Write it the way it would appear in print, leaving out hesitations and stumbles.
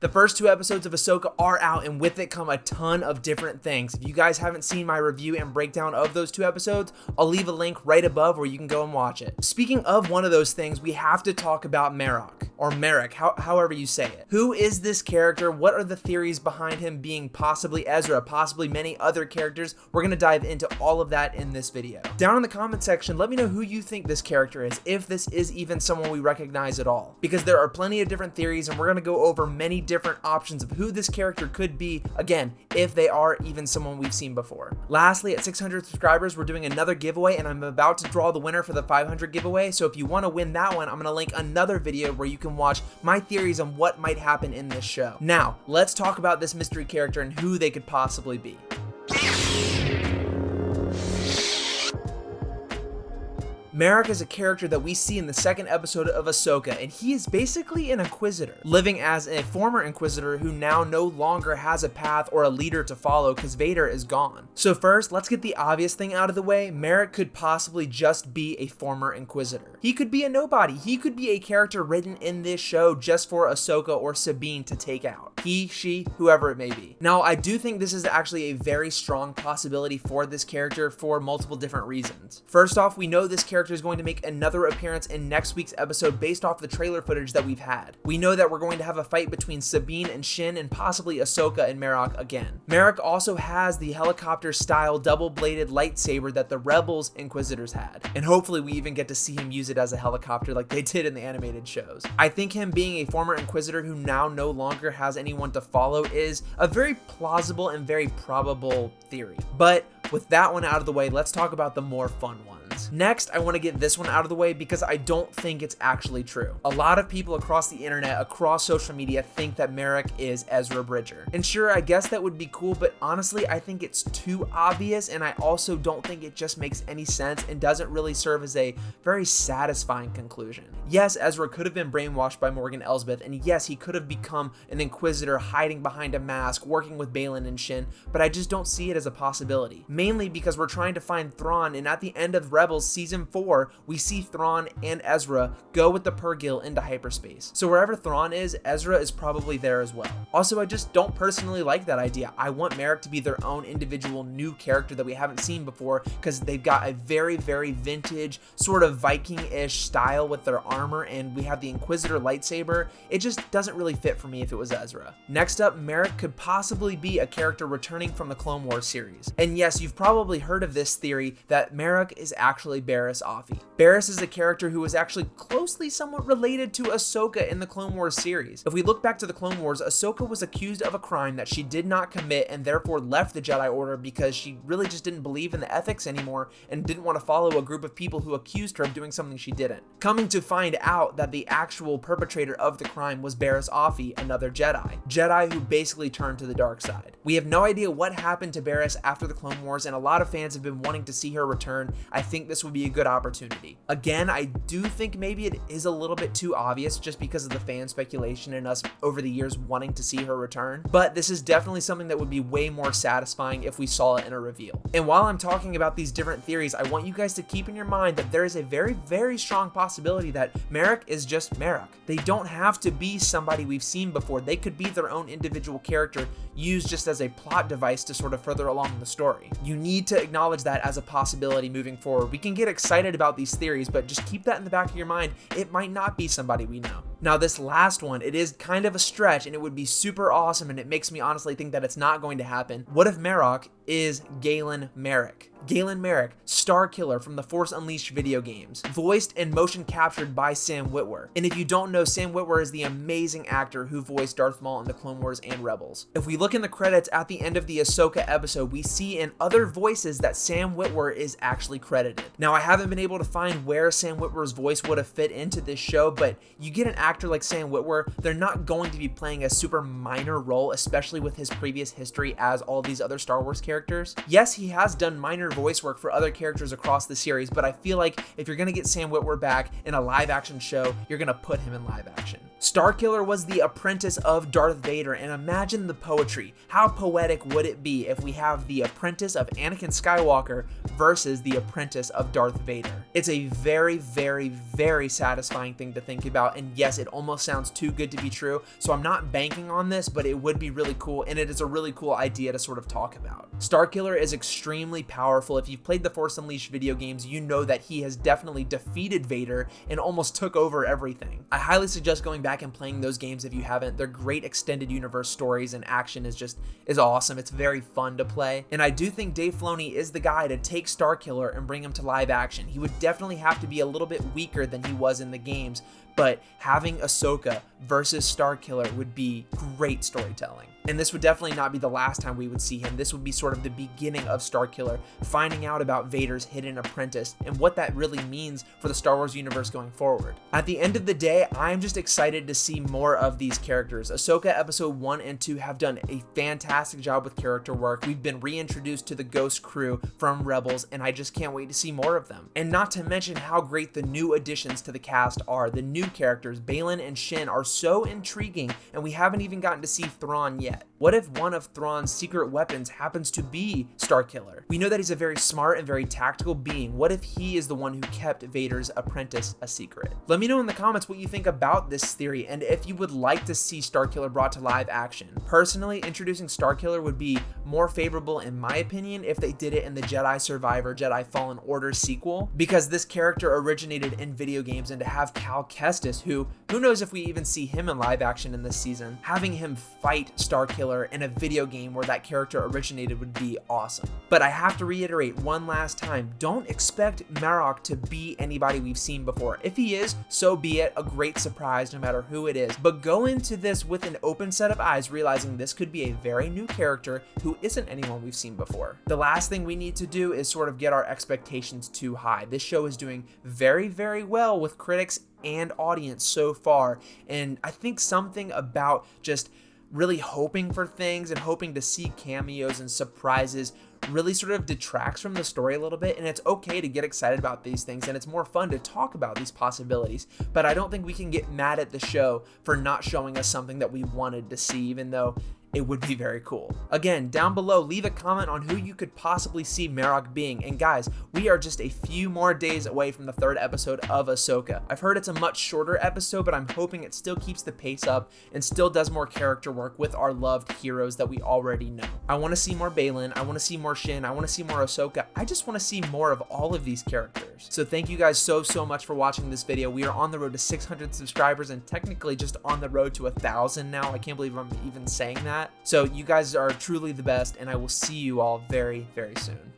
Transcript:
The first 2 episodes of AHSOKA are out, and with it come a ton of different things. If you guys haven't seen my review and breakdown of those 2 episodes, I'll leave a link right above where you can go and watch it. Speaking of one of those things, we have to talk about Marrok, or Marrok, however you say it. Who is this character? What are the theories behind him being possibly Ezra, possibly many other characters? We're going to dive into all of that in this video. Down in the comment section, let me know who you think this character is, if this is even someone we recognize at all, because there are plenty of different theories, and we're going to go over many different options of who this character could be, again, if they are even someone we've seen before. Lastly, at 600 subscribers, we're doing another giveaway, and I'm about to draw the winner for the 500 giveaway, so if you want to win that one, I'm going to link another video where you can watch my theories on what might happen in this show. Now, let's talk about this mystery character and who they could possibly be. Marrok is a character that we see in the 2nd episode of AHSOKA, and he is basically an Inquisitor, living as a former Inquisitor who now no longer has a path or a leader to follow because Vader is gone. So first, let's get the obvious thing out of the way. Marrok could possibly just be a former Inquisitor. He could be a nobody. He could be a character written in this show just for AHSOKA or Sabine to take out. He, she, whoever it may be. Now, I do think this is actually a very strong possibility for this character for multiple different reasons. First off, we know this character is going to make another appearance in next week's episode based off the trailer footage that we've had. We know that we're going to have a fight between Sabine and Shin and possibly AHSOKA and Marrok again. Marrok also has the helicopter-style double-bladed lightsaber that the Rebels Inquisitors had, and hopefully we even get to see him use it as a helicopter like they did in the animated shows. I think him being a former Inquisitor who now no longer has anyone to follow is a very plausible and very probable theory. But with that one out of the way, let's talk about the more fun ones. Next, I want to get this one out of the way because I don't think it's actually true. A lot of people across the internet, across social media, think that Marrok is Ezra Bridger. And sure, I guess that would be cool, but honestly, I think it's too obvious, and I also don't think it just makes any sense and doesn't really serve as a very satisfying conclusion. Yes, Ezra could have been brainwashed by Morgan Elsbeth, and yes, he could have become an Inquisitor hiding behind a mask, working with Baylan and Shin, but I just don't see it as a possibility. Mainly because we're trying to find Thrawn, and at the end of Rebels Season 4, we see Thrawn and Ezra go with the Purrgil into hyperspace. So wherever Thrawn is, Ezra is probably there as well. Also, I just don't personally like that idea. I want Marrok to be their own individual new character that we haven't seen before, because they've got a very, very vintage, sort of Viking-ish style with their armor, and we have the Inquisitor lightsaber. It just doesn't really fit for me if it was Ezra. Next up, Marrok could possibly be a character returning from the Clone Wars series. And yes, you've probably heard of this theory that Marrok is actually Barris Offee. Barris is a character who was actually closely somewhat related to AHSOKA in the Clone Wars series. If we look back to the Clone Wars, AHSOKA was accused of a crime that she did not commit and therefore left the Jedi Order because she really just didn't believe in the ethics anymore and didn't want to follow a group of people who accused her of doing something she didn't. Coming to find out that the actual perpetrator of the crime was Barris Offee, another Jedi who basically turned to the dark side. We have no idea what happened to Barris after the Clone Wars, and a lot of fans have been wanting to see her return. I think this would be a good opportunity. Again, I do think maybe it is a little bit too obvious just because of the fan speculation and us over the years wanting to see her return, but this is definitely something that would be way more satisfying if we saw it in a reveal. And while I'm talking about these different theories, I want you guys to keep in your mind that there is a very, very strong possibility that Marrok is just Marrok. They don't have to be somebody we've seen before. They could be their own individual character used just as a plot device to sort of further along the story. You need to acknowledge that as a possibility moving forward. We can get excited about these theories, but just keep that in the back of your mind. It might not be somebody we know. Now, this last one, it is kind of a stretch and it would be super awesome, and it makes me honestly think that it's not going to happen. What if Marrok is Galen Marek? Galen Marek, Starkiller from the Force Unleashed video games, voiced and motion captured by Sam Witwer. And if you don't know, Sam Witwer is the amazing actor who voiced Darth Maul in the Clone Wars and Rebels. If we look in the credits at the end of the AHSOKA episode, we see in other voices that Sam Witwer is actually credited. Now, I haven't been able to find where Sam Witwer's voice would have fit into this show, but you get an actor like Sam Witwer, they're not going to be playing a super minor role, especially with his previous history as all these other Star Wars characters. Yes, he has done minor voice work for other characters across the series, but I feel like if you're going to get Sam Witwer back in a live action show, you're going to put him in live action. Starkiller was the apprentice of Darth Vader, and imagine the poetry. How poetic would it be if we have the apprentice of Anakin Skywalker versus the apprentice of Darth Vader? It's a very, very, very satisfying thing to think about, and yes, it almost sounds too good to be true, so I'm not banking on this, but it would be really cool, and it is a really cool idea to sort of talk about. Starkiller is extremely powerful. If you've played the Force Unleashed video games, you know that he has definitely defeated Vader and almost took over everything. I highly suggest going back and playing those games if you haven't. They're great extended universe stories, and action is awesome. It's very fun to play, and I do think Dave Filoni is the guy to take Starkiller and bring him to live action. He would definitely have to be a little bit weaker than he was in the games, but having AHSOKA versus Starkiller would be great storytelling. And this would definitely not be the last time we would see him. This would be sort of the beginning of Starkiller, finding out about Vader's hidden apprentice and what that really means for the Star Wars universe going forward. At the end of the day, I'm just excited to see more of these characters. AHSOKA episode 1 and 2 have done a fantastic job with character work. We've been reintroduced to the Ghost crew from Rebels, and I just can't wait to see more of them. And not to mention how great the new additions to the cast are. The new characters, Baylan and Shin, are so intriguing, and we haven't even gotten to see Thrawn yet. What if one of Thrawn's secret weapons happens to be Starkiller? We know that he's a very smart and very tactical being. What if he is the one who kept Vader's apprentice a secret? Let me know in the comments what you think about this theory, and if you would like to see Starkiller brought to live action. Personally, introducing Starkiller would be more favorable in my opinion if they did it in the Jedi Survivor, Jedi Fallen Order sequel, because this character originated in video games, and to have Cal Kestis, who knows if we even see him in live action in this season, having him fight Starkiller in a video game where that character originated would be awesome. But I have to reiterate one last time, don't expect Marrok to be anybody we've seen before. If he is, so be it, a great surprise no matter who it is. But go into this with an open set of eyes, realizing this could be a very new character who isn't anyone we've seen before. The last thing we need to do is sort of get our expectations too high. This show is doing very, very well with critics and audience so far, and I think something about just really hoping for things and hoping to see cameos and surprises really sort of detracts from the story a little bit. And it's okay to get excited about these things, and it's more fun to talk about these possibilities, but I don't think we can get mad at the show for not showing us something that we wanted to see, even though it would be very cool. Again, down below, leave a comment on who you could possibly see Marrok being. And guys, we are just a few more days away from the 3rd episode of AHSOKA. I've heard it's a much shorter episode, but I'm hoping it still keeps the pace up and still does more character work with our loved heroes that we already know. I want to see more Baylan, I want to see more Shin, I want to see more AHSOKA. I just want to see more of all of these characters. So thank you guys so much for watching this video. We are on the road to 600 subscribers and technically just on the road to 1,000 now. I can't believe I'm even saying that. So you guys are truly the best, and I will see you all very, very soon.